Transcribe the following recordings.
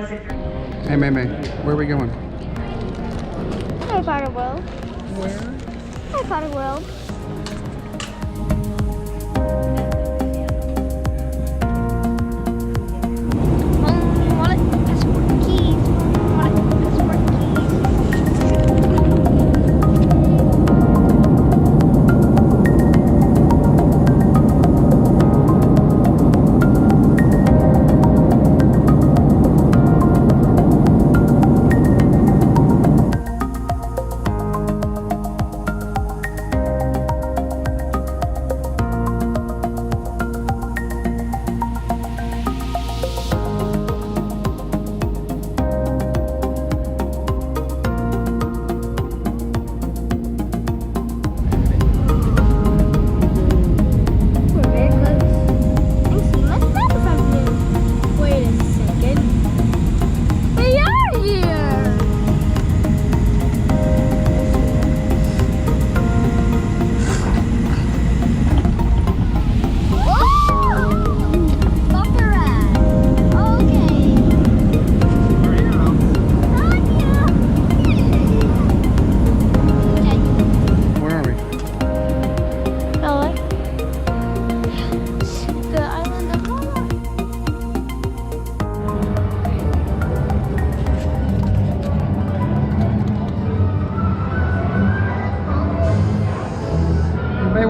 Hey, May May, where are we going? Harry Potter World. Where? Harry Potter World.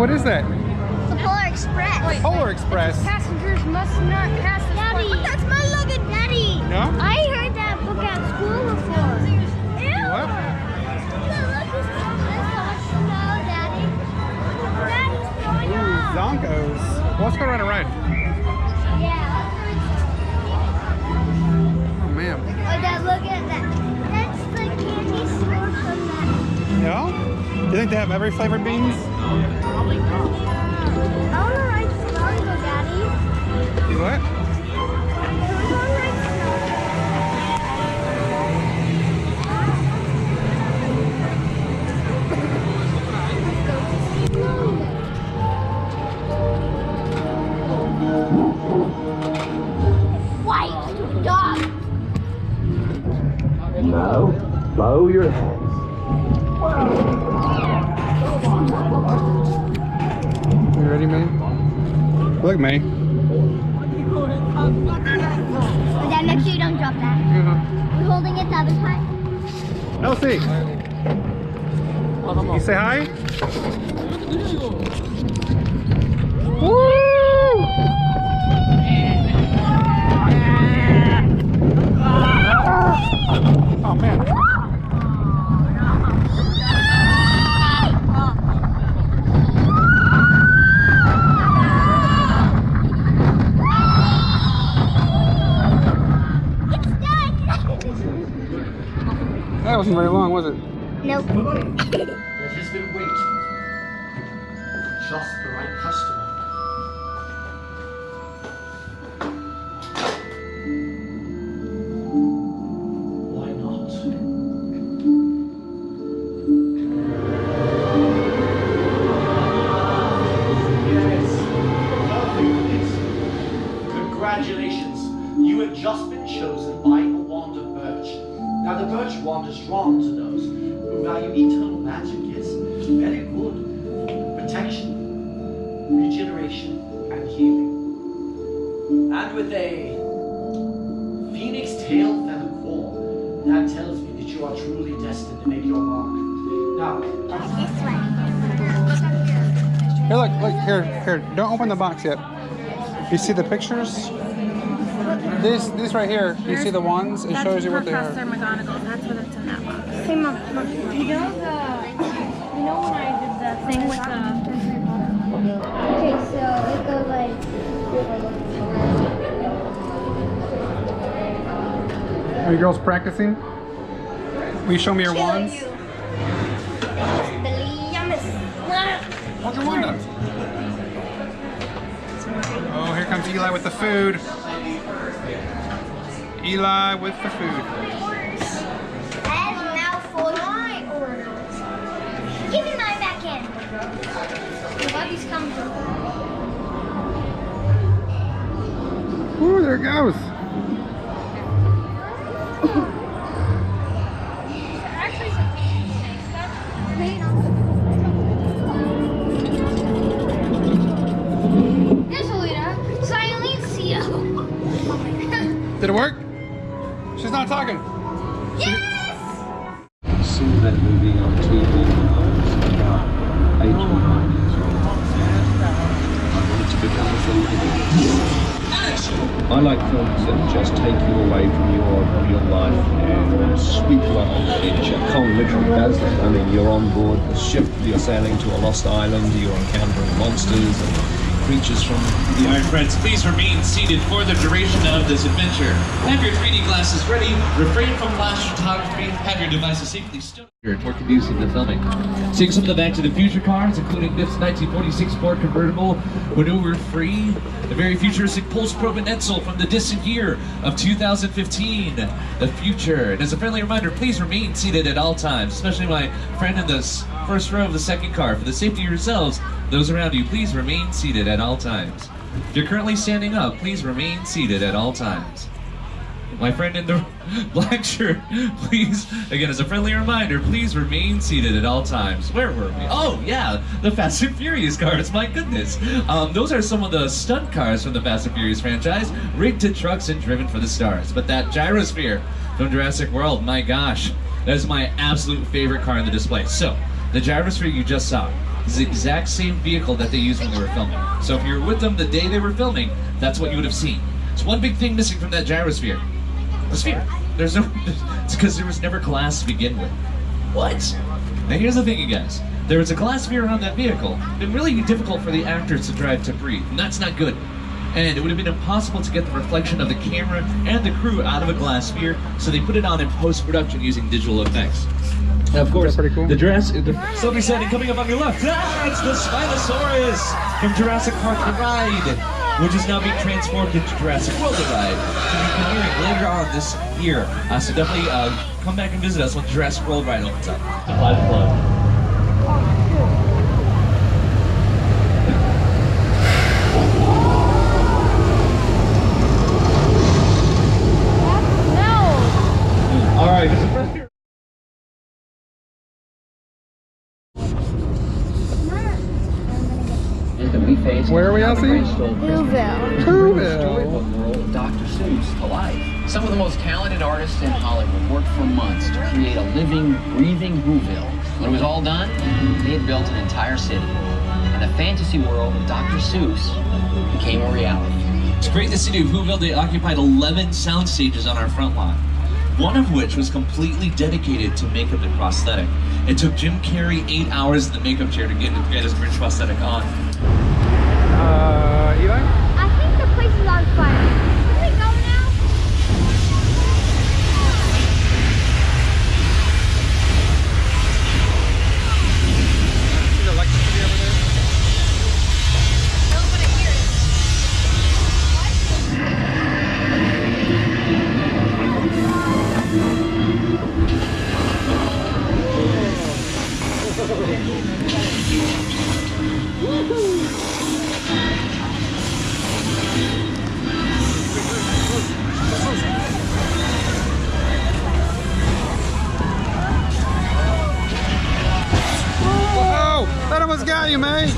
What is that? The Polar Express. Wait, Polar Express? Passengers must not pass this Daddy, point. that's my luggage. Daddy. No? I heard that book at school before. Ew. What? Look, there's so much snow, Daddy. Daddy's throwing up. Zonkos. Well, let's go ride a ride. Yeah. Oh, man. Oh, Dad, look at that. That's the candy store from that. Yeah? You think they have every flavored beans? I want to ride Snow, Daddy. You what? I want to ride Snow. White dog. Now, bow your heads. You ready, May? Look, May. Dad, make sure you don't drop that. We're holding it the other side. Elsie! You say hi? Woo! Oh, man. That wasn't very long, was it? Nope. There has been waiting. Just the right customer. Why not? Yes. Perfect. Congratulations. You have just been chosen by a wand of birch. Now the birch wand is drawn to those who value eternal magic. Yes, very good. Protection, regeneration, and healing. And with a phoenix tail feather core, that tells me that you are truly destined to make your mark. Now, This way. Here, look, here. Don't open the box yet. You see the pictures? These right here. You see the wands? It shows you what they Professor are. McGonagall. That's what it's in that box. Hey, Mom, you know when I did the thing with the... Okay, so it goes like. Are you girls practicing? Will you show me your wands? Hold your wand up. Oh, here comes Eli with the food. Eli with the food. And now for my orders. Give me mine back in. Bobby's coming. Ooh, there it goes. Did it work? She's not talking. Yes! Seen that movie on TV when I was about 18 years old. I wanted to become a filmmaker. I like films that just take you away from your real life and sweep you up into the future. Cole literally does that. I mean, you're on board the ship, you're sailing to a lost island, you're encountering monsters and creatures from... All right, friends, please remain seated for the duration of this adventure. Have your 3D glasses ready, refrain from flash photography, have your devices safely stored. More conducive to filming. Seeing some of the Back to the Future cars, including Biff's 1946 Ford convertible, maneuver-free, the very futuristic Pulse Probe and Edsel from the distant year of 2015, the future. And as a friendly reminder, please remain seated at all times, especially my friend in the first row of the second car. For the safety of yourselves, those around you, please remain seated at all times. If you're currently standing up, please remain seated at all times. My friend in the black shirt, please, again, as a friendly reminder, please remain seated at all times. Where were we? Oh, yeah, the Fast and Furious cars, my goodness. Those are some of the stunt cars from the Fast and Furious franchise, rigged to trucks and driven for the stars. But that gyrosphere from Jurassic World, my gosh, that is my absolute favorite car in the display. So, the gyrosphere you just saw is the exact same vehicle that they used when they were filming. So if you were with them the day they were filming, that's what you would have seen. There's one big thing missing from that gyrosphere. The sphere. It's because there was never glass to begin with. What? Now here's the thing, you guys. There was a glass sphere around that vehicle. It would really be difficult for the actors to drive to breathe, and that's not good. And it would have been impossible to get the reflection of the camera and the crew out of a glass sphere, so they put it on in post-production using digital effects. Now, of course, pretty cool. the Jurassic, somebody said, coming up on your left, that's the Spinosaurus from Jurassic Park The Ride, which is now being transformed into Jurassic World The Ride, to be premiering later on this year. So definitely come back and visit us when the Jurassic World Ride opens up. Apply the plug. All right, Where are we, Elsie? Whoville. Whoville. Dr. Seuss to life. Some of the most talented artists in Hollywood worked for months to create a living, breathing Whoville. When it was all done, they had built an entire city. And the fantasy world of Dr. Seuss became a reality. It's great, the city of Whoville, they occupied 11 sound stages on our front lot, one of which was completely dedicated to makeup and prosthetic. It took Jim Carrey 8 hours in the makeup chair to get his Grinch prosthetic on. Eli? I think the place is on fire. Can we go now? See the electricity over there? Nobody here. That almost got you, man.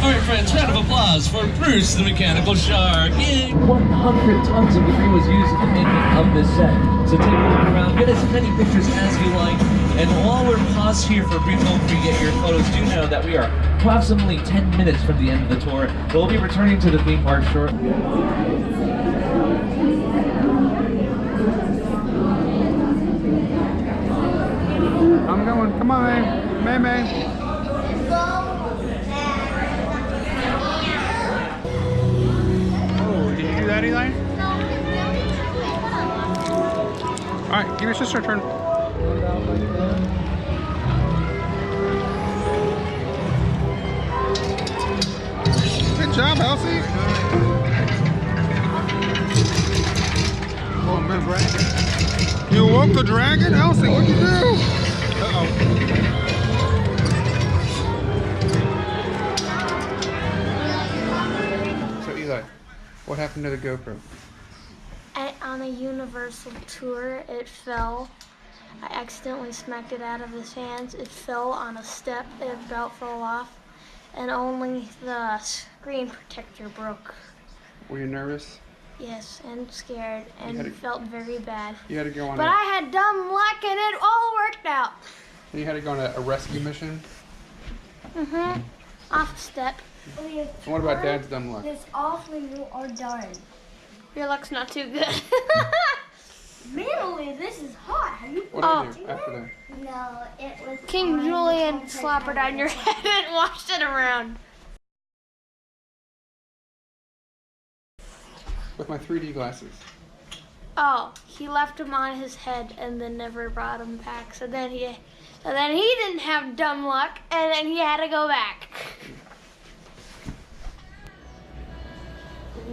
All right, friends, round of applause for Bruce the Mechanical Shark. Yay. 100 tons of debris was used in the making of this set. So take a look around, get as many pictures as you like. And while we're paused here for a brief moment to get your photos, do know that we are approximately 10 minutes from the end of the tour. We'll be returning to the theme park shortly. I'm going. Come on, May May. Oh, did you do that, Eli? All right, give your sister a turn. Good job, Elsie. Oh, man, dragon. You awoke the dragon? Elsie, what'd you do? So Eli, what happened to the GoPro? On a Universal tour, it fell. I accidentally smacked it out of his hands. It fell on a step. It about fell off, and only the screen protector broke. Were you nervous? Yes, and scared, and had to- felt very bad. You had to go on But I had dumb luck, and it all worked out. you had to go on a rescue mission. Off step. And what about Dad's dumb luck? This off when you are done. Your luck's not too good. Really, this is hot. Have you? What did I do after that? No, it was. King Julian slapped it on your head and washed it around. With my 3D glasses. Oh, he left them on his head and then never brought them back. So then he didn't have dumb luck, and then he had to go back.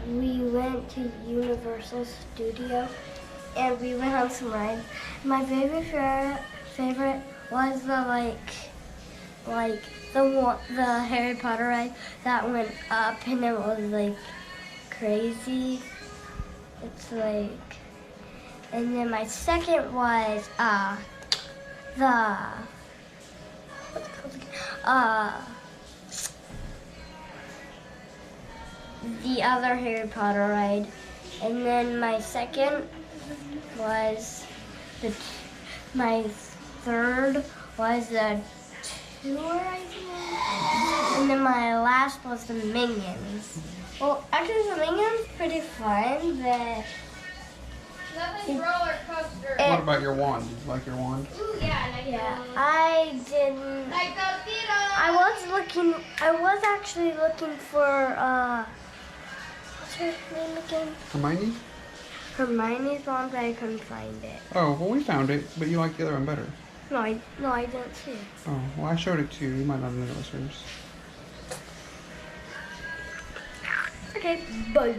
We went to Universal Studios and we went on some rides. My favorite was the the Harry Potter ride that went up and it was like crazy. It's like, and then my second was what's it called again? The other Harry Potter ride, and then my second was my third was the tour, I think, and then my last was the Minions. Well, actually, the Minions pretty fun, but Nothing's roller coaster. What about your wand? Did you like your wand? yeah, I didn't. I was actually looking for what's her name again? Hermione? Hermione's wand, but I couldn't find it. Oh, well, we found it, but you like the other one better. No, I didn't see it. Oh, well, I showed it to you. You might not have known it was hers. Okay, bye.